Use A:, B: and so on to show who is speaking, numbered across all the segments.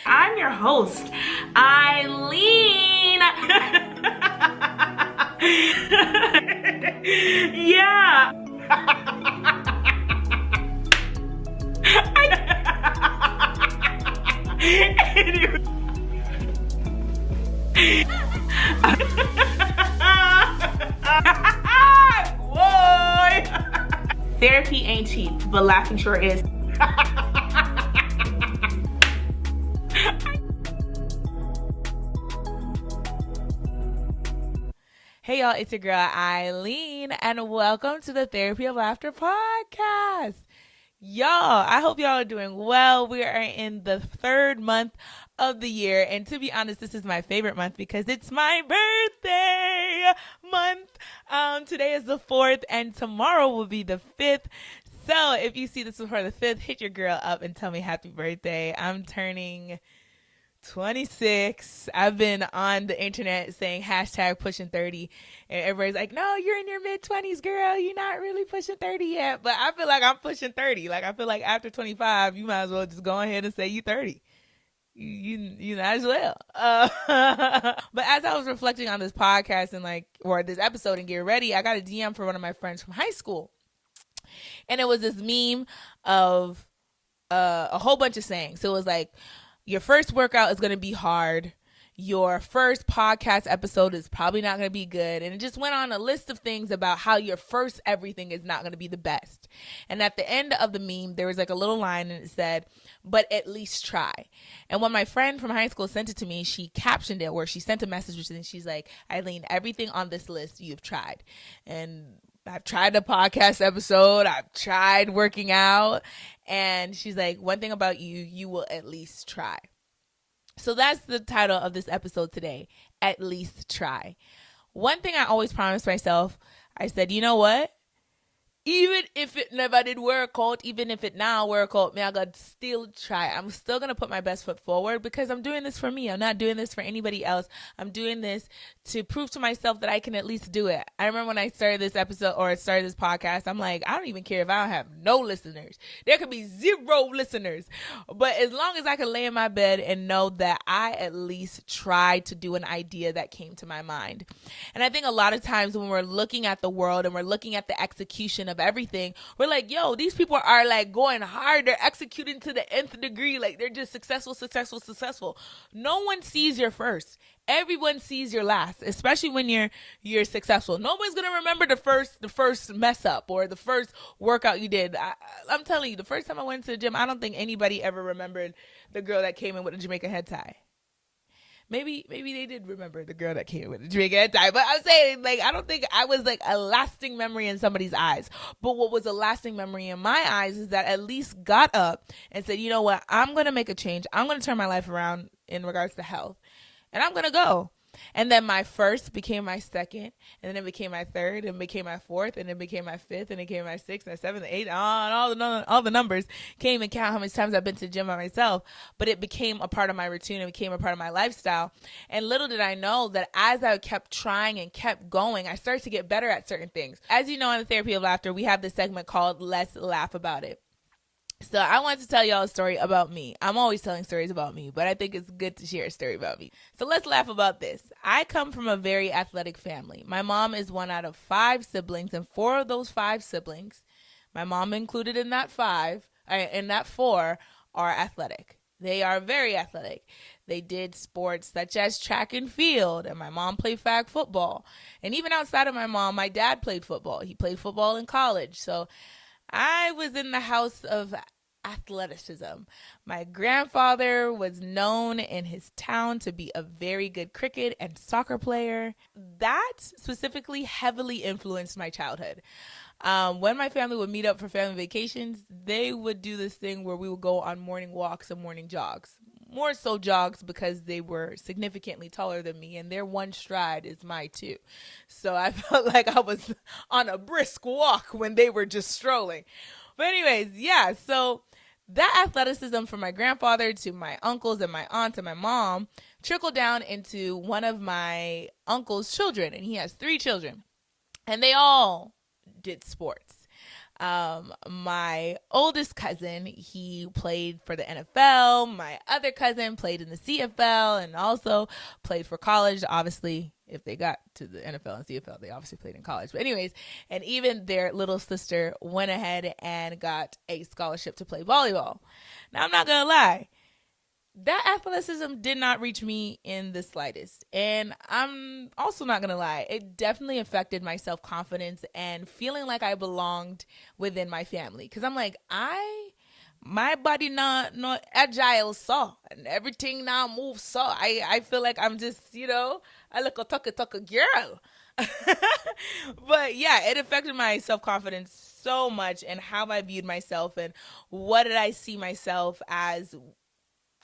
A: I'm your host, Eileen. Yeah. Boy. Therapy ain't cheap, but laughing sure is.
B: Hey y'all, it's your girl Eileen, and welcome to the Therapy of Laughter podcast. Y'all, I hope y'all are doing well. We are in the third month of the year, and to be honest, this is my favorite month because it's my birthday month. Today is the 4th, and tomorrow will be the 5th. So if you see this before the 5th, hit your girl up and tell me happy birthday. I'm turning 26. I've been on the internet saying hashtag pushing 30, and everybody's like, no, you're in your mid-20s, girl. You're not really pushing 30 yet. But I feel like I'm pushing 30. Like, I feel like after 25, you might as well just go ahead and say you 30. You might as well. But as I was reflecting on this podcast or this episode and get ready, I got a DM from one of my friends from high school. And it was this meme of a whole bunch of sayings. So it was like, your first workout is going to be hard. Your first podcast episode is probably not going to be good. And it just went on a list of things about how your first everything is not going to be the best. And at the end of the meme, there was like a little line and it said, but at least try. And when my friend from high school sent it to me, she captioned it, where she sent a message and she's like, Eileen, everything on this list you've tried. And I've tried a podcast episode. I've tried working out. And she's like, one thing about you, you will at least try. So that's the title of this episode today, at least try. One thing I always promised myself, I said, you know what? Even if it never did work out, even if it now work out, I gotta still try. I'm still going to put my best foot forward because I'm doing this for me. I'm not doing this for anybody else. I'm doing this to prove to myself that I can at least do it. I remember when I started this episode or started this podcast, I'm like, I don't even care if I don't have no listeners. There could be 0 listeners. But as long as I can lay in my bed and know that I at least tried to do an idea that came to my mind. And I think a lot of times when we're looking at the world and we're looking at the execution of everything, we're like, yo, these people are like going hard. They're executing to the nth degree. Like, they're just successful. No one sees your first. Everyone sees your last, especially when you're successful. Nobody's gonna remember the first mess up or the first workout you did. I'm telling you, the first time I went to the gym, I don't think anybody ever remembered the girl that came in with a Jamaican head tie. Maybe they did remember the girl that came with the Jamaican head tie, but I'm saying, like, I don't think I was like a lasting memory in somebody's eyes. But what was a lasting memory in my eyes is that at least got up and said, you know what, I'm gonna make a change. I'm gonna turn my life around in regards to health, and I'm gonna go. And then my first became my second, and then it became my third, and it became my fourth, and it became my fifth, and it became my sixth, and seventh, and eighth, and all the numbers. Can't even count how many times I've been to the gym by myself, but it became a part of my routine. It became a part of my lifestyle. And little did I know that as I kept trying and kept going, I started to get better at certain things. As you know, in the Therapy of Laughter, we have this segment called Let's Laugh About It. So I want to tell y'all a story about me. I'm always telling stories about me, but I think it's good to share a story about me. So let's laugh about this. I come from a very athletic family. My mom is one out of 5 siblings, and 4 of those 5 siblings, my mom included in that 4, are athletic. They are very athletic. They did sports such as track and field, and my mom played flag football. And even outside of my mom, my dad played football. He played football in college. So I was in the house of athleticism. My grandfather was known in his town to be a very good cricket and soccer player. That specifically heavily influenced my childhood. When my family would meet up for family vacations, they would do this thing where we would go on morning walks and morning jogs. More so jogs because they were significantly taller than me, and their one stride is my 2. So I felt like I was on a brisk walk when they were just strolling. But anyways, yeah, so that athleticism from my grandfather to my uncles and my aunt and my mom trickled down into one of my uncle's children, and he has 3 children, and they all did sports. My oldest cousin, he played for the NFL. My other cousin played in the CFL and also played for college. Obviously, if they got to the NFL and CFL, they obviously played in college. But anyways, and even their little sister went ahead and got a scholarship to play volleyball. Now, I'm not going to lie, that athleticism did not reach me in the slightest. And I'm also not going to lie, it definitely affected my self-confidence and feeling like I belonged within my family. Because I'm like, my body not agile so, and everything now moves so. I feel like I'm just, a little tucka girl. But yeah, it affected my self-confidence so much and how I viewed myself and what did I see myself as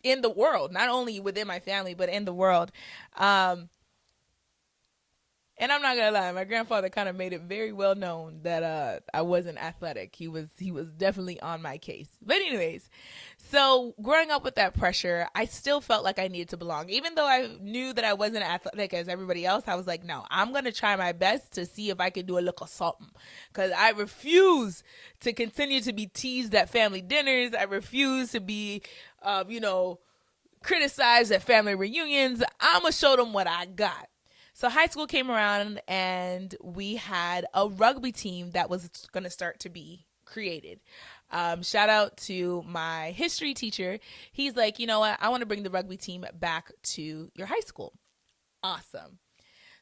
B: in the world, not only within my family, but in the world. And I'm not gonna lie, my grandfather kind of made it very well known that I wasn't athletic. He was definitely on my case. But anyways, so growing up with that pressure, I still felt like I needed to belong. Even though I knew that I wasn't athletic as everybody else, I was like, no, I'm gonna try my best to see if I can do a little something. Because I refuse to continue to be teased at family dinners. I refuse to be, criticized at family reunions. I'm gonna show them what I got. So high school came around and we had a rugby team that was going to start to be created. Shout out to my history teacher. He's like, you know what? I want to bring the rugby team back to your high school. Awesome.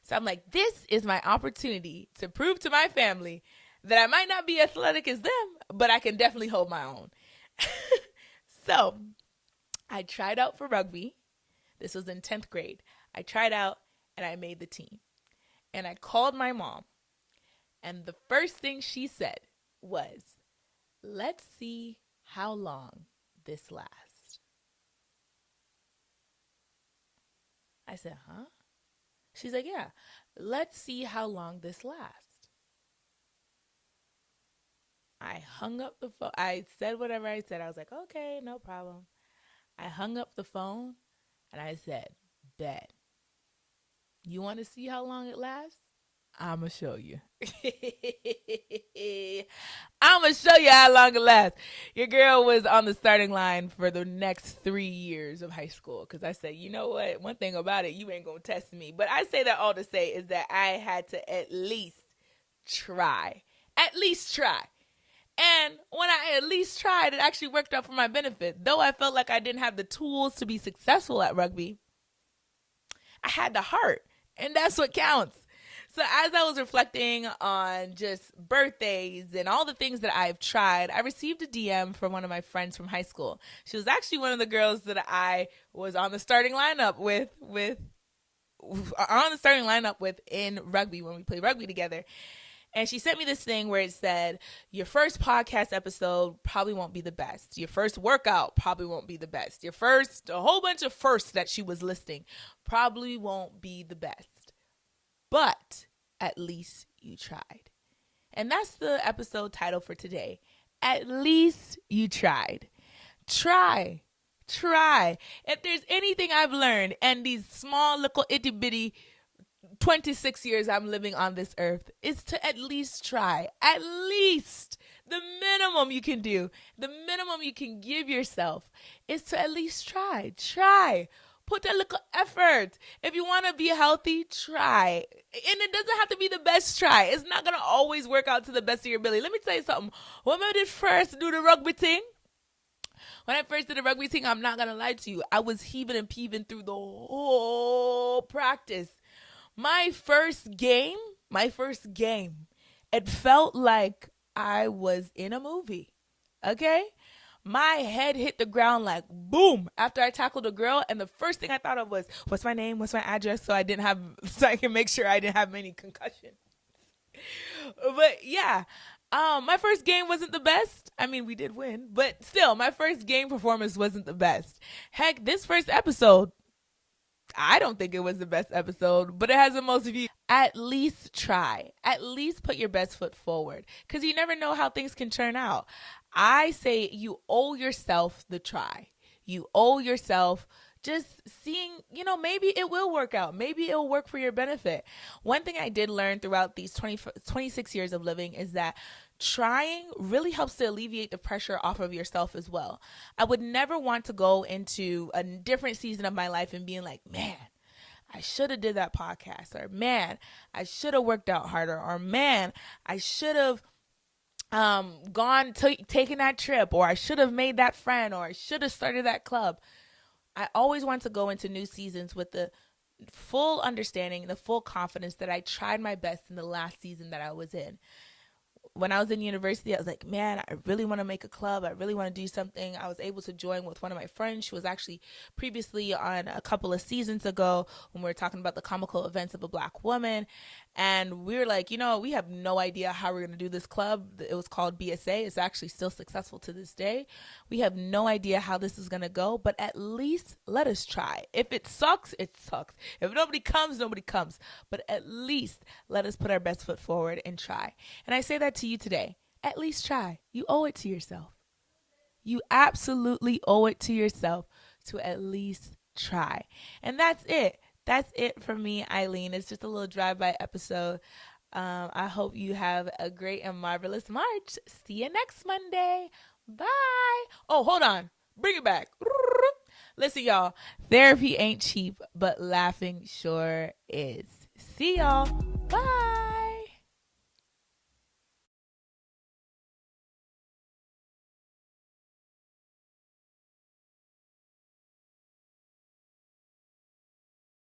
B: So I'm like, this is my opportunity to prove to my family that I might not be athletic as them, but I can definitely hold my own. So I tried out for rugby. This was in 10th grade. I tried out and I made the team. And I called my mom. And the first thing she said was, let's see how long this lasts. I said, huh? She's like, yeah, let's see how long this lasts. I hung up the phone. I said whatever I said. I was like, okay, no problem. I hung up the phone and I said, bet. You want to see how long it lasts? I'm going to show you. I'm going to show you how long it lasts. Your girl was on the starting line for the next 3 years of high school because I said, you know what? One thing about it, you ain't going to test me. But I say that all to say is that I had to at least try. At least try. And when I at least tried, it actually worked out for my benefit. Though I felt like I didn't have the tools to be successful at rugby, I had the heart. And that's what counts. So as I was reflecting on just birthdays and all the things that I've tried, I received a DM from one of my friends from high school. She was actually one of the girls that I was on the starting lineup with in rugby when we played rugby together. And she sent me this thing where it said, your first podcast episode probably won't be the best. Your first workout probably won't be the best. A whole bunch of firsts that she was listing probably won't be the best. But at least you tried. And that's the episode title for today. At least you tried. Try. If there's anything I've learned, and these small little itty bitty 26 years I'm living on this earth, is to at least try. At least. The minimum you can do, the minimum you can give yourself is to at least try. Try. Put that little effort. If you want to be healthy, try. And it doesn't have to be the best try. It's not going to always work out to the best of your ability. Let me tell you something. When I did first do the rugby thing, I'm not going to lie to you, I was heaving and peeving through the whole practice. My first game, it felt like I was in a movie. Okay? My head hit the ground like boom after I tackled a girl, and the first thing I thought of was, what's my name? What's my address? So I can make sure I didn't have any concussions. But yeah, my first game wasn't the best. I mean, we did win, but still, my first game performance wasn't the best. Heck, this first episode, I don't think it was the best episode, but it has the most views. At least try. At least put your best foot forward, because you never know how things can turn out. I say you owe yourself the try. You owe yourself just seeing, maybe it will work out. Maybe it'll work for your benefit. One thing I did learn throughout these 26 years of living is that trying really helps to alleviate the pressure off of yourself as well. I would never want to go into a different season of my life and being like, man, I should have did that podcast, or man, I should have worked out harder, or man, I should have taken that trip, or I should have made that friend, or I should have started that club. I always want to go into new seasons with the full understanding, the full confidence that I tried my best in the last season that I was in. When I was in university, I was like, man, I really want to make a club. I really want to do something. I was able to join with one of my friends. She was actually previously on a couple of seasons ago when we were talking about the comical events of a Black woman. And we were like, we have no idea how we're going to do this club. It was called BSA. It's actually still successful to this day. We have no idea how this is going to go, but at least let us try. If it sucks, it sucks. If nobody comes, nobody comes. But at least let us put our best foot forward and try. And I say that to you today. At least try. You owe it to yourself. You absolutely owe it to yourself to at least try. And that's it. That's it for me, Eileen. It's just a little drive-by episode. I hope you have a great and marvelous March. See you next Monday. Bye. Oh, hold on. Bring it back. Listen, y'all. Therapy ain't cheap, but laughing sure is. See y'all. Bye.